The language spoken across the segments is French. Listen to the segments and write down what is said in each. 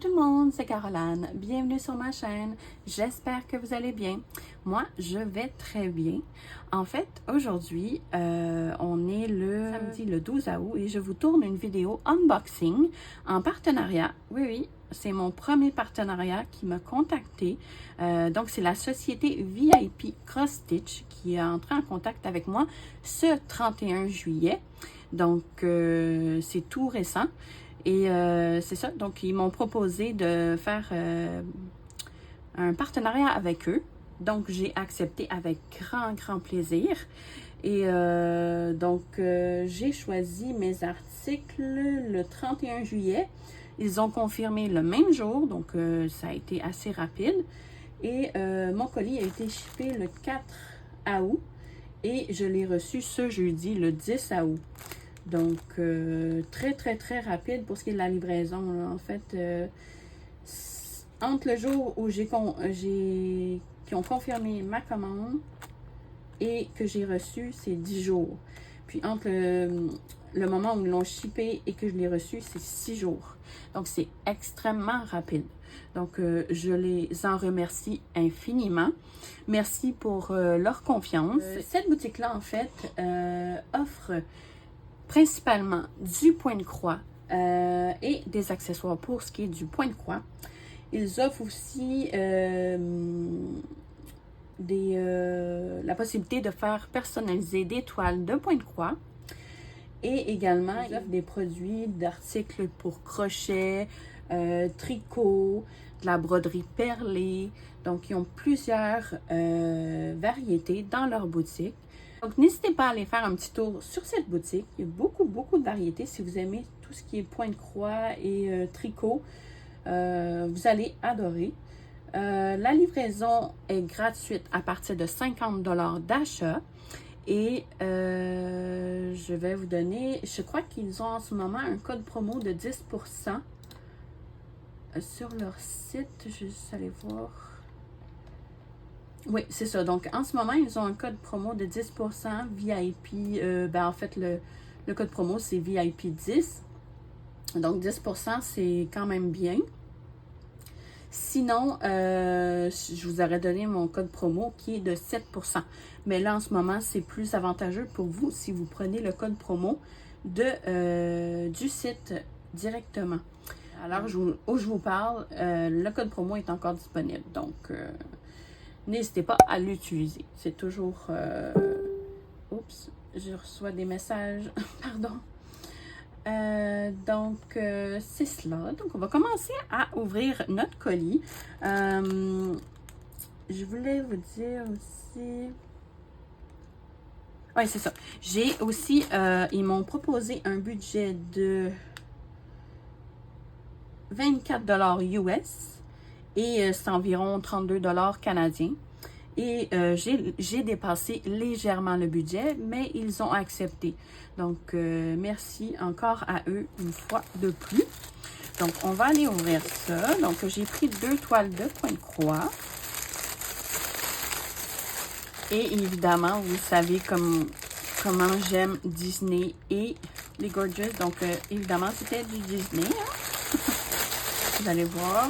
tout le monde, c'est Caroline. Bienvenue sur ma chaîne. J'espère que vous allez bien. Moi, je vais très bien. En fait, aujourd'hui, on est le samedi le 12 août et je vous tourne une vidéo unboxing en partenariat. Oui, c'est mon premier partenariat qui m'a contacté. Donc, c'est la société VIP Cross Stitch qui est entrée en contact avec moi ce 31 juillet. Donc, c'est tout récent. Et c'est ça, donc ils m'ont proposé de faire un partenariat avec eux. Donc j'ai accepté avec grand plaisir. Et j'ai choisi mes articles le 31 juillet. Ils ont confirmé le même jour, donc ça a été assez rapide. Et mon colis a été shippé le 4 août et je l'ai reçu ce jeudi, le 10 août. Donc, très rapide pour ce qui est de la livraison. Là. En fait, entre le jour où qu'ils ont confirmé ma commande et que j'ai reçu, c'est 10 jours. Puis, entre le moment où ils l'ont shippé et que je l'ai reçu, c'est 6 jours. Donc, c'est extrêmement rapide. Donc, je les en remercie infiniment. Merci pour leur confiance. Cette boutique-là, en fait, offre principalement du point de croix et des accessoires pour ce qui est du point de croix. Ils offrent aussi la possibilité de faire personnaliser des toiles de point de croix. Et également, ils offrent des produits d'articles pour crochet, tricot, de la broderie perlée. Donc, ils ont plusieurs variétés dans leur boutique. Donc, n'hésitez pas à aller faire un petit tour sur cette boutique. Il y a beaucoup de variétés. Si vous aimez tout ce qui est point de croix et tricot, vous allez adorer. La livraison est gratuite à partir de 50 $ d'achat. Et je vais vous donner, je crois qu'ils ont en ce moment un code promo de 10% sur leur site. Je vais juste aller voir. Oui, c'est ça. Donc, en ce moment, ils ont un code promo de 10% VIP. En fait, le code promo, c'est VIP 10. Donc, 10%, c'est quand même bien. Sinon, je vous aurais donné mon code promo qui est de 7%. Mais là, en ce moment, c'est plus avantageux pour vous si vous prenez le code promo du site directement. Alors, où je vous parle, le code promo est encore disponible. Donc, n'hésitez pas à l'utiliser. C'est toujours... Oups, je reçois des messages. Pardon. C'est cela. Donc, on va commencer à ouvrir notre colis. Je voulais vous dire aussi... Oui, c'est ça. J'ai aussi... ils m'ont proposé un budget de 24 $ US. Et c'est environ 32 $ canadiens. Et j'ai dépassé légèrement le budget, mais ils ont accepté. Donc, merci encore à eux une fois de plus. Donc, on va aller ouvrir ça. Donc, j'ai pris 2 toiles de point de croix. Et évidemment, vous savez comment j'aime Disney et les Gorgeous. Donc, évidemment, c'était du Disney. Hein? Vous allez voir.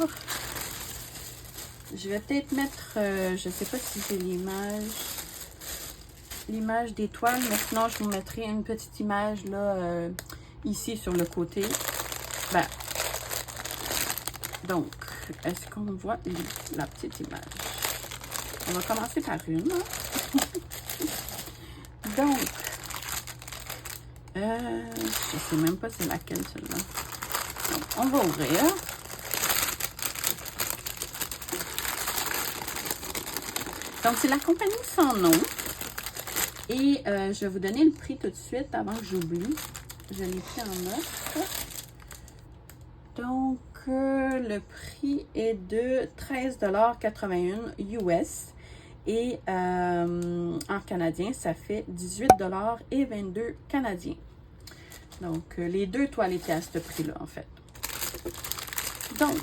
Je vais peut-être mettre, je ne sais pas si j'ai l'image des toiles, mais sinon je vous mettrai une petite image là, ici sur le côté. Donc, est-ce qu'on voit la petite image? On va commencer par une. Donc, je ne sais même pas c'est laquelle celle-là. Donc, on va ouvrir. Donc, c'est la compagnie Sans Nom. Et je vais vous donner le prix tout de suite avant que j'oublie. Je l'ai pris en note. Donc, le prix est de 13,81 $ US. Et en canadien, ça fait 18,22 $ canadiens. Donc, les 2 toiles étaient à ce prix-là, en fait. Donc,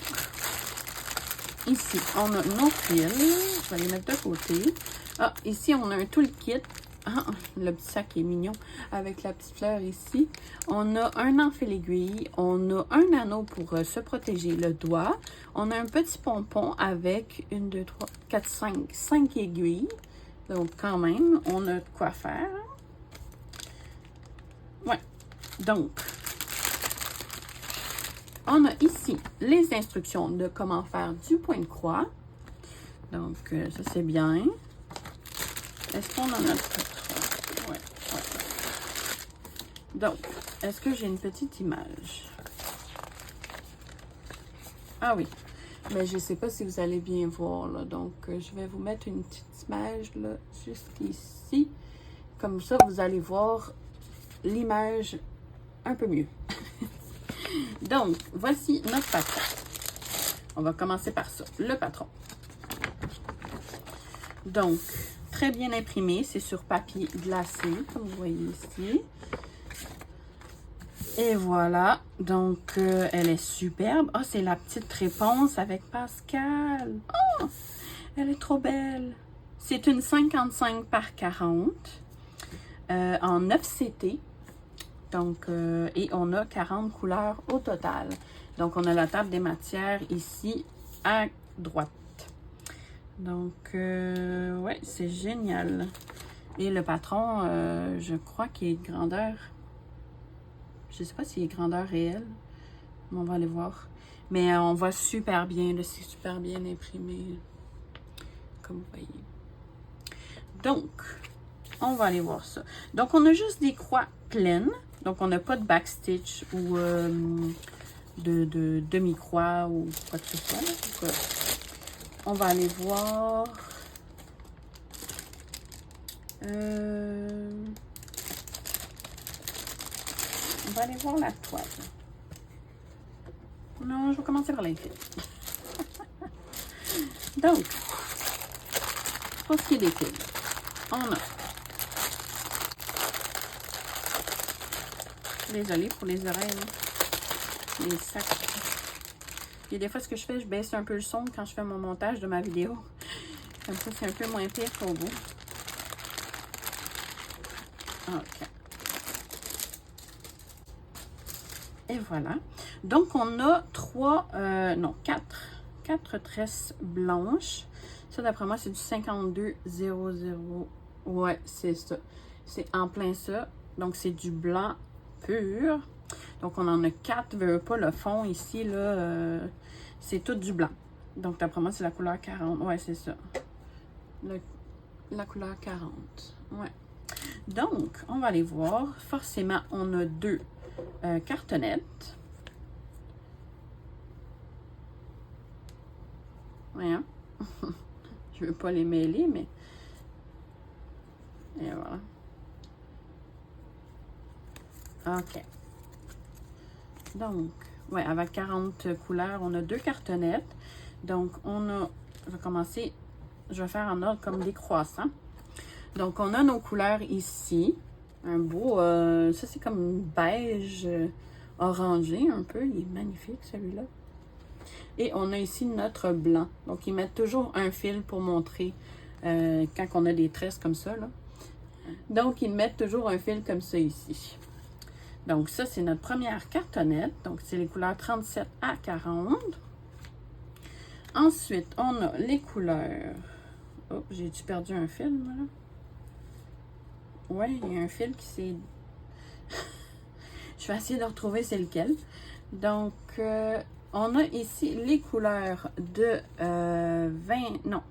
ici, on a nos fils. Je vais les mettre de côté. Ah, ici, on a un toolkit Ah, le petit sac est mignon avec la petite fleur ici. On a un enfil aiguille. On a un anneau pour se protéger le doigt. On a un petit pompon avec 1, 2, 3, 4, 5 aiguilles. Donc, quand même, on a de quoi faire. Ouais. Donc, on a ici les instructions de comment faire du point de croix. Donc, ça, c'est bien. Est-ce qu'on en a trois? Ouais. Donc, est-ce que j'ai une petite image? Ah oui. Mais je ne sais pas si vous allez bien voir, là. Donc, je vais vous mettre une petite image, là, juste ici. Comme ça, vous allez voir l'image un peu mieux. Donc, voici notre patron. On va commencer par ça, le patron. Donc, très bien imprimé, c'est sur papier glacé, comme vous voyez ici. Et voilà, donc elle est superbe. Oh, c'est la petite réponse avec Pascal. Oh, elle est trop belle. C'est une 55 par 40 en 9 CT. Donc, et on a 40 couleurs au total. Donc, on a la table des matières ici à droite. Donc, ouais, c'est génial. Et le patron, je crois qu'il est grandeur. Je ne sais pas s'il est grandeur réelle. Mais on va aller voir. Mais on voit super bien. C'est super bien imprimé. Comme vous voyez. Donc, on va aller voir ça. Donc, on a juste des croix pleines. Donc, on n'a pas de backstitch ou de demi-croix ou quoi que ce soit. Donc, on va aller voir. On va aller voir la toile. Non, je vais commencer par l'infini. Donc, pour ce qui est des fils, on a. Désolée pour les oreilles. Les sacs. Et des fois, ce que je fais, je baisse un peu le son quand je fais mon montage de ma vidéo. Comme ça, c'est un peu moins pire pour vous. OK. Et voilà. Donc, on a quatre tresses blanches. Ça, d'après moi, c'est du 5200. Ouais, c'est ça. C'est en plein ça. Donc, c'est du blanc pur. Donc, on en a 4. Veux pas le fond ici, là, c'est tout du blanc. Donc, d'après moi, c'est la couleur 40. Ouais, c'est ça. La couleur 40. Ouais. Donc, on va aller voir. Forcément, on a 2 cartonnettes. Voyons. Je veux pas les mêler, mais... Et voilà. OK. Donc, ouais, avec 40 couleurs, on a 2 cartonnettes. Donc, on a... Je vais commencer... Je vais faire en ordre comme décroissant. Donc, on a nos couleurs ici. Un beau... ça, c'est comme beige orangé un peu. Il est magnifique, celui-là. Et on a ici notre blanc. Donc, ils mettent toujours un fil pour montrer quand on a des tresses comme ça, là. Donc, ils mettent toujours un fil comme ça ici. Donc, ça, c'est notre première cartonnette. Donc, c'est les couleurs 37 à 40. Ensuite, on a les couleurs... Oh, j'ai-tu perdu un fil, là? Oui, il y a un fil qui s'est... Je vais essayer de retrouver c'est lequel. Donc, on a ici les couleurs de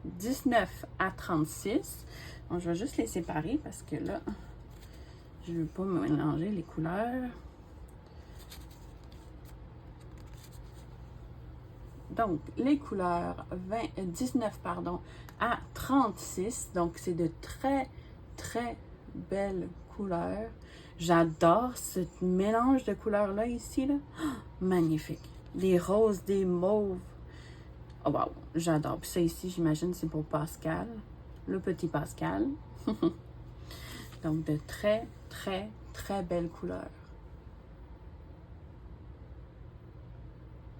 19 à 36. Donc, je vais juste les séparer parce que là, je ne veux pas mélanger les couleurs. Donc, les couleurs 19 pardon, à 36. Donc, c'est de très, très belles couleurs. J'adore ce mélange de couleurs-là ici. Là. Oh, magnifique. Des roses, des mauves. Oh wow, j'adore. Puis ça ici, j'imagine, c'est pour Pascal. Le petit Pascal. Donc, de très, très, très belles couleurs.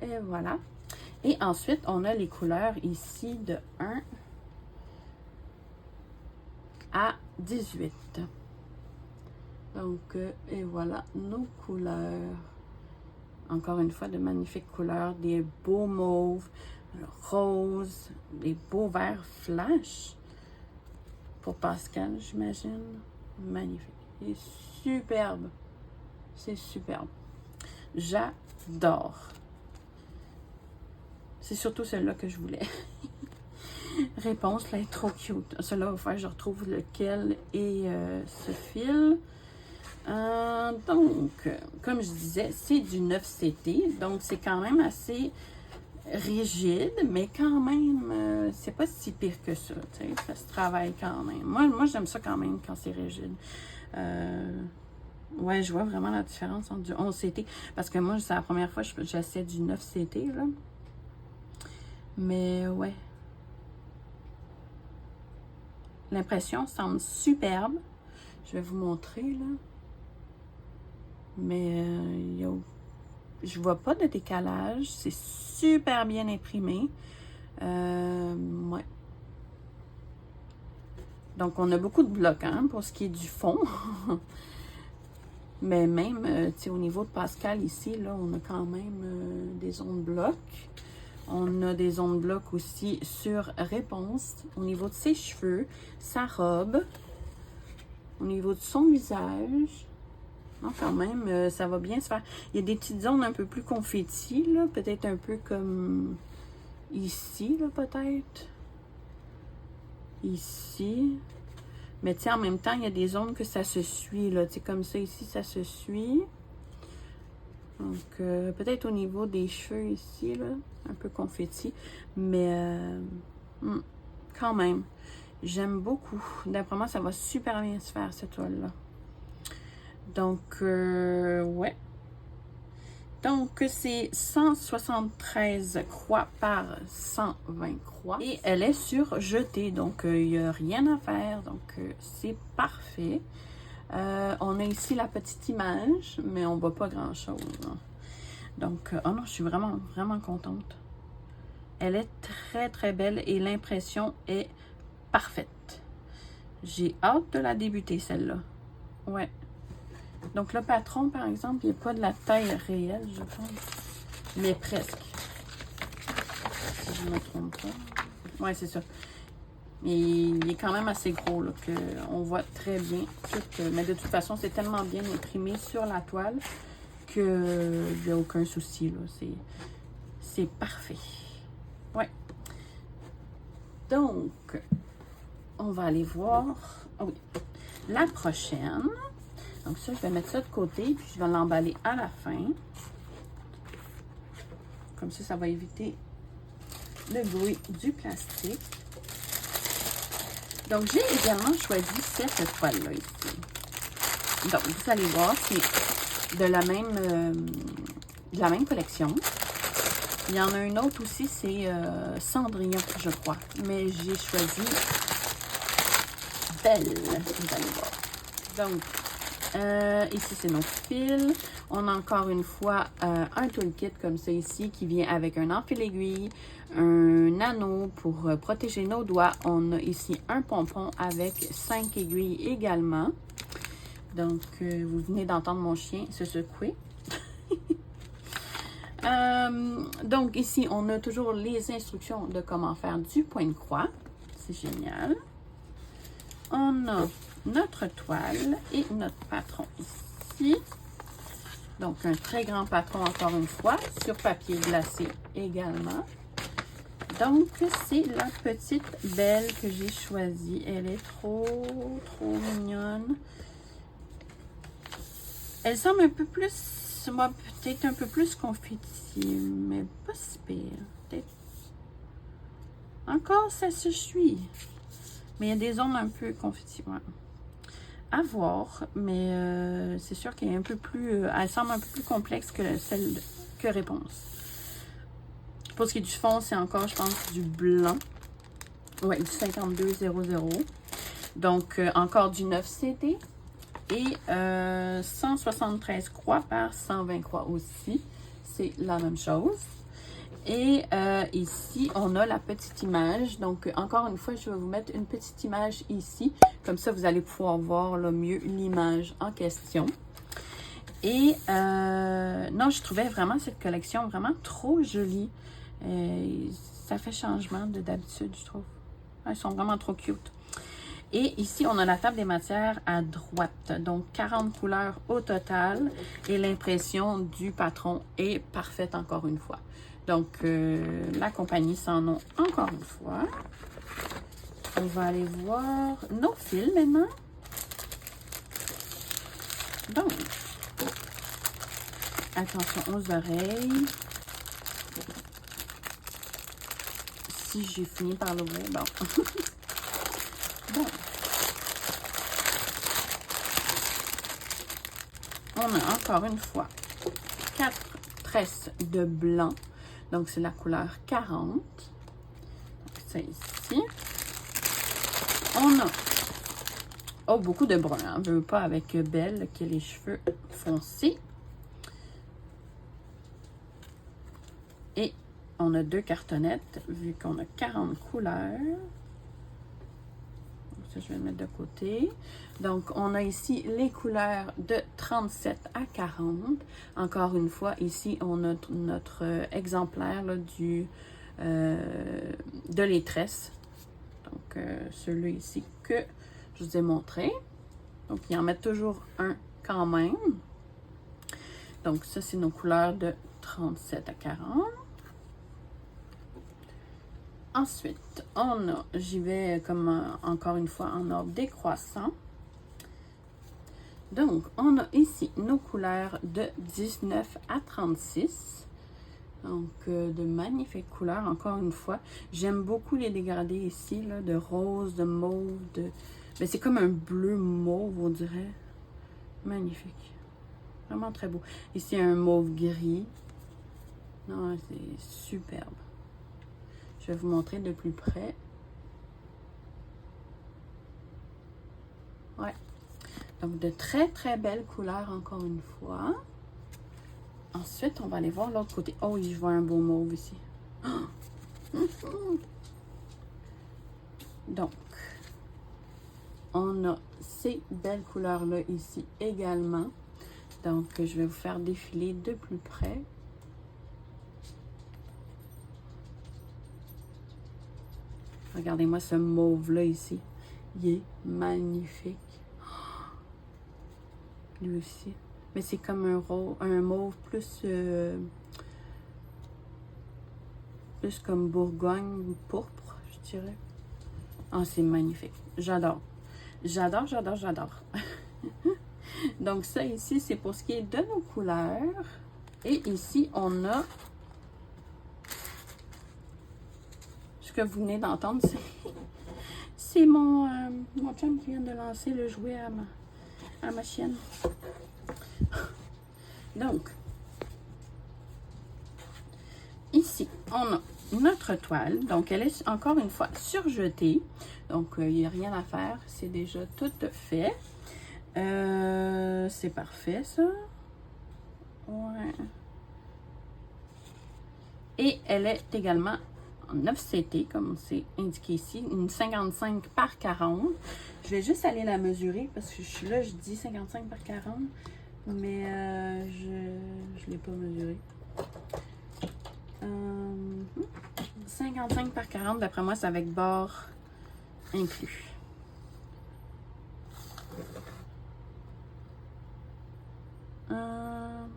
Et voilà. Et ensuite, on a les couleurs ici de 1 à à 18. Donc, et voilà nos couleurs. Encore une fois, de magnifiques couleurs, des beaux mauves, roses, des beaux verts flash. Pour Pascal, j'imagine. Magnifique. Il est superbe. C'est superbe. J'adore. C'est surtout celle-là que je voulais. Réponse, là, est trop cute. Celle-là, il va falloir que je retrouve lequel est ce fil. Donc, comme je disais, c'est du 9CT. Donc, c'est quand même assez rigide, mais quand même, c'est pas si pire que ça. Ça se travaille quand même. Moi j'aime ça quand même quand c'est rigide. Ouais, je vois vraiment la différence entre du 11CT. Parce que moi, c'est la première fois que j'essaie du 9CT, là. Mais ouais. L'impression semble superbe. Je vais vous montrer, là. Mais je vois pas de décalage. C'est super bien imprimé. Ouais. Donc, on a beaucoup de blocs, hein, pour ce qui est du fond. Mais même, tu sais, au niveau de Pascal, ici, là, on a quand même des zones blocs. On a des zones blocs aussi sur Réponse, au niveau de ses cheveux, sa robe, au niveau de son visage. Non, quand même, ça va bien se faire. Il y a des petites zones un peu plus confetti, là, peut-être un peu comme ici, là, peut-être. Ici. Mais tu sais, en même temps, il y a des zones que ça se suit, là. Tu sais, comme ça, ici, ça se suit. Donc, peut-être au niveau des cheveux ici, là, un peu confetti. Mais, quand même, j'aime beaucoup. D'après moi, ça va super bien se faire, cette toile-là. Donc, ouais. Donc, c'est 173 croix par 120 croix. Et elle est sur jetée, donc il n'y a rien à faire. Donc, c'est parfait. On a ici la petite image, mais on ne voit pas grand-chose. Hein. Donc, oh non, je suis vraiment, vraiment contente. Elle est très, très belle et l'impression est parfaite. J'ai hâte de la débuter, celle-là. Ouais. Donc, le patron, par exemple, il n'est pas de la taille réelle, je pense. Mais presque. Si je ne me trompe pas. Ouais, c'est ça. Mais il est quand même assez gros, là, qu'on voit très bien. Mais de toute façon, c'est tellement bien imprimé sur la toile qu'il n'y a aucun souci, là. C'est parfait. Ouais. Donc, on va aller voir. Ah oui. La prochaine. Donc ça, je vais mettre ça de côté, puis je vais l'emballer à la fin. Comme ça, ça va éviter le bruit du plastique. Donc, j'ai également choisi cette toile-là ici. Donc, vous allez voir, c'est de la même collection. Il y en a une autre aussi, c'est Cendrillon, je crois. Mais j'ai choisi Belle, vous allez voir. Donc, ici, c'est notre fil. On a encore une fois un toolkit comme ça ici qui vient avec un enfil aiguille, un anneau pour protéger nos doigts. On a ici un pompon avec 5 aiguilles également. Donc, vous venez d'entendre mon chien se secouer. Donc, ici, on a toujours les instructions de comment faire du point de croix. C'est génial. On a notre toile et notre patron ici. Donc, un très grand patron, encore une fois, sur papier glacé également. Donc, c'est la petite Belle que j'ai choisie. Elle est trop mignonne. Elle semble un peu plus, moi, peut-être un peu plus confetti, mais pas si pire. Peut-être. Encore, ça se suit. Mais il y a des zones un peu confetti, ouais. À voir, mais c'est sûr qu'elle est un peu plus, elle semble un peu plus complexe que celle que Réponse. Pour ce qui est du fond, c'est encore, je pense, du blanc. Ouais, du 5200. Donc, encore du 9CT. Et 173 croix par 120 croix aussi. C'est la même chose. Et ici, on a la petite image. Donc, encore une fois, je vais vous mettre une petite image ici. Comme ça, vous allez pouvoir voir là, mieux l'image en question. Et non, je trouvais vraiment cette collection vraiment trop jolie. Ça fait changement de d'habitude, je trouve. Elles sont vraiment trop cute. Et ici, on a la table des matières à droite. Donc, 40 couleurs au total. Et l'impression du patron est parfaite encore une fois. Donc, la compagnie s'en ont encore une fois. On va aller voir nos fils maintenant. Donc, attention aux oreilles. Si j'ai fini par l'ouvrir, bon. Bon. On a encore une fois 4 tresses de blanc. Donc, c'est la couleur 40. Donc, ça ici. On a beaucoup de brun. On ne veut pas avec Belle qui a les cheveux foncés. Et on a 2 cartonnettes vu qu'on a 40 couleurs. Ça, je vais le mettre de côté. Donc, on a ici les couleurs de 37 à 40. Encore une fois, ici, on a notre exemplaire là, de les tresses. Donc, celui-là ici que je vous ai montré. Donc, ils en mettent toujours un quand même. Donc, ça, c'est nos couleurs de 37 à 40. Ensuite, on a, j'y vais comme encore une fois en ordre décroissant. Donc, on a ici nos couleurs de 19 à 36. Donc, de magnifiques couleurs, encore une fois. J'aime beaucoup les dégradés ici, là, de rose, de mauve, de... Ben, c'est comme un bleu mauve, on dirait. Magnifique. Vraiment très beau. Ici, un mauve gris. Non, c'est superbe. Je vais vous montrer de plus près. Ouais. Donc, de très, très belles couleurs, encore une fois. Ensuite, on va aller voir l'autre côté. Oh, je vois un beau mauve ici. Donc, on a ces belles couleurs-là ici également. Donc, je vais vous faire défiler de plus près. Regardez-moi ce mauve-là ici. Il est magnifique. Lui aussi. Mais c'est comme un mauve plus comme Bourgogne pourpre, je dirais. Ah, c'est magnifique. J'adore. J'adore, j'adore, j'adore. Donc, ça ici, c'est pour ce qui est de nos couleurs. Et ici, on a... Ce que vous venez d'entendre, c'est mon chum qui vient de lancer le jouet à ma chienne. Donc, ici, on a notre toile. Donc, elle est encore une fois surjetée. Donc, il n'y a rien à faire. C'est déjà tout fait. C'est parfait, ça. Ouais. Et elle est également en offseté, comme c'est indiqué ici. Une 55 par 40. Je vais juste aller la mesurer parce que je suis là, je dis 55 par 40. Mais je ne l'ai pas mesuré. 55 par 40, d'après moi, c'est avec bord inclus. Ben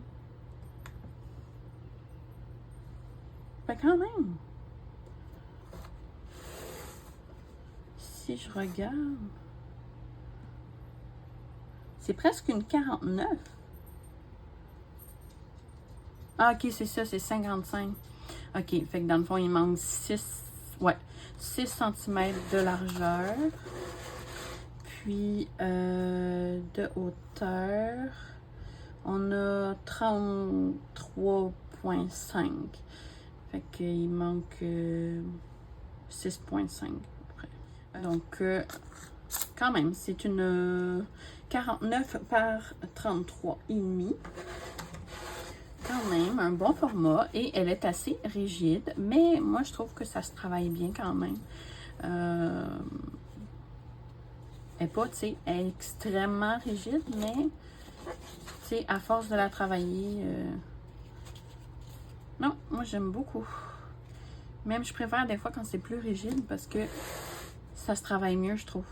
quand même. Si je regarde, c'est presque une 49. Ah, ok, c'est ça, c'est 55. Ok, fait que dans le fond, il manque 6 cm de largeur. Puis, de hauteur, on a 33,5. Fait qu'il manque 6,5 à peu près. Donc, quand même, c'est une 49 par 33,5. Quand quand même un bon format et elle est assez rigide, mais moi je trouve que ça se travaille bien quand même. Elle n'est pas, tu sais, extrêmement rigide, mais tu sais, à force de la travailler, non, moi j'aime beaucoup. Même je préfère des fois quand c'est plus rigide parce que ça se travaille mieux, je trouve.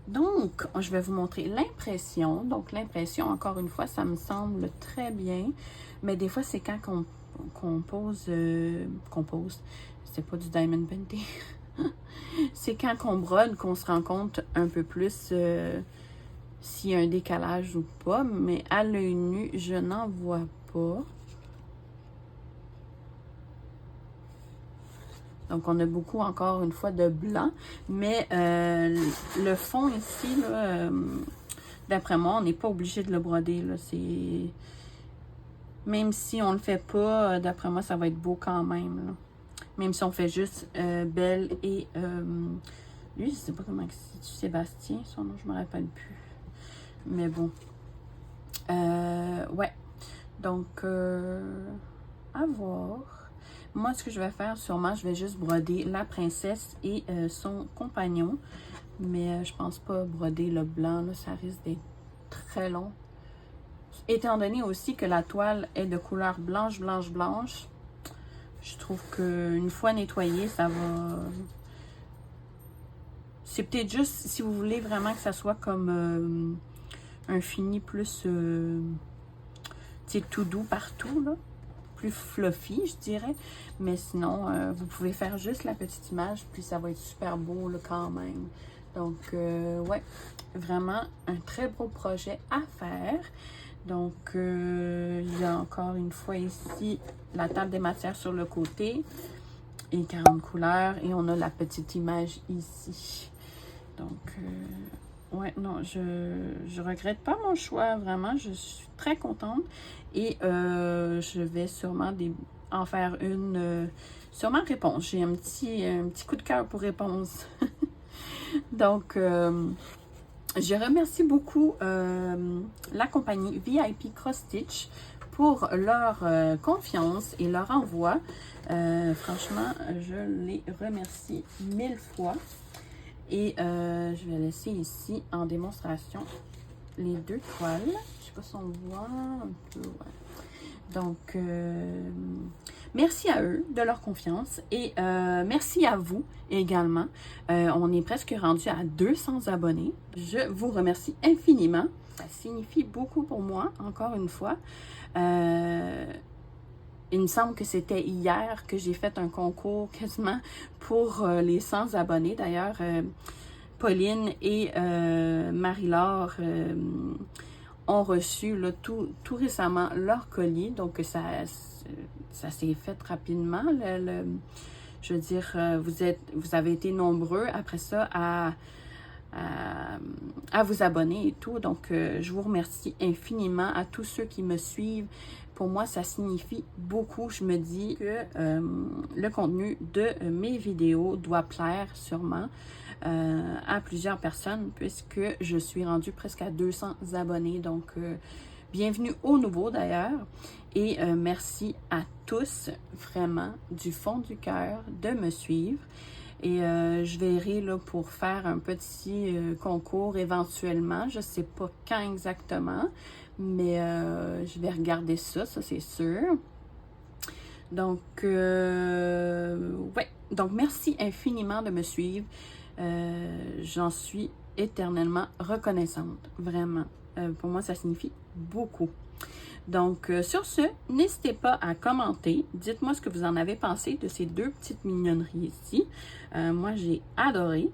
Donc, je vais vous montrer l'impression. Donc, l'impression, encore une fois, ça me semble très bien. Mais des fois, c'est quand qu'on pose... c'est pas du diamond painting. C'est quand qu'on brode qu'on se rend compte un peu plus s'il y a un décalage ou pas. Mais à l'œil nu, je n'en vois pas. Donc, on a beaucoup, encore une fois, de blanc. Mais le fond ici, d'après moi, on n'est pas obligé de le broder. Là. Même si on ne le fait pas, d'après moi, ça va être beau quand même. Là. Même si on fait juste Belle et... lui, je sais pas comment c'est. Sébastien, son nom, je me rappelle plus. Mais bon. Ouais. Donc, à voir. Moi, ce que je vais faire, sûrement, je vais juste broder la princesse et son compagnon. Mais je pense pas broder le blanc, là, ça risque d'être très long. Étant donné aussi que la toile est de couleur blanche, blanche, blanche, je trouve qu'une fois nettoyée, ça va... C'est peut-être juste, si vous voulez vraiment que ça soit comme un fini plus, tu sais, tout doux partout, là. Plus fluffy, je dirais. Mais sinon, vous pouvez faire juste la petite image, puis ça va être super beau là, quand même. Donc, ouais, vraiment un très beau projet à faire. Donc, il y a encore une fois ici la table des matières sur le côté et 40 couleurs. Et on a la petite image ici. Donc, ouais, non, je regrette pas mon choix, vraiment. Je suis très contente. Et je vais sûrement en faire une, sûrement réponse. J'ai un petit coup de cœur pour réponse. Donc, je remercie beaucoup la compagnie VIP Cross Stitch pour leur confiance et leur envoi. Franchement, je les remercie 1000 fois. Et je vais laisser ici en démonstration les deux toiles. Je sais pas si on voit un peu. Ouais. Donc, merci à eux de leur confiance et merci à vous également. On est presque rendu à 200 abonnés. Je vous remercie infiniment. Ça signifie beaucoup pour moi, encore une fois. Il me semble que c'était hier que j'ai fait un concours quasiment pour les 100 abonnés. D'ailleurs, Pauline et Marie-Laure ont reçu là, tout récemment leur colis. Donc, ça s'est fait rapidement. Je veux dire, vous avez été nombreux après ça à vous abonner et tout. Donc, je vous remercie infiniment à tous ceux qui me suivent. Pour moi, ça signifie beaucoup. Je me dis que le contenu de mes vidéos doit plaire sûrement à plusieurs personnes puisque je suis rendue presque à 200 abonnés. Donc, bienvenue aux nouveaux d'ailleurs. Et merci à tous, vraiment, du fond du cœur, de me suivre. Et je verrai là, pour faire un petit concours éventuellement. Je ne sais pas quand exactement, mais je vais regarder ça c'est sûr. Donc, ouais. Donc, merci infiniment de me suivre. J'en suis éternellement reconnaissante, vraiment. Pour moi, ça signifie beaucoup. Donc, sur ce, n'hésitez pas à commenter. Dites-moi ce que vous en avez pensé de ces deux petites mignonneries ici. Moi, j'ai adoré.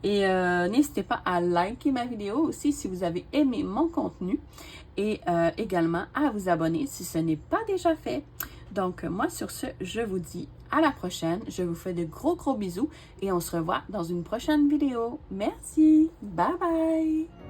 Et n'hésitez pas à liker ma vidéo aussi si vous avez aimé mon contenu. Et également à vous abonner si ce n'est pas déjà fait. Donc, moi, sur ce, je vous dis à la prochaine. Je vous fais de gros bisous et on se revoit dans une prochaine vidéo. Merci. Bye bye.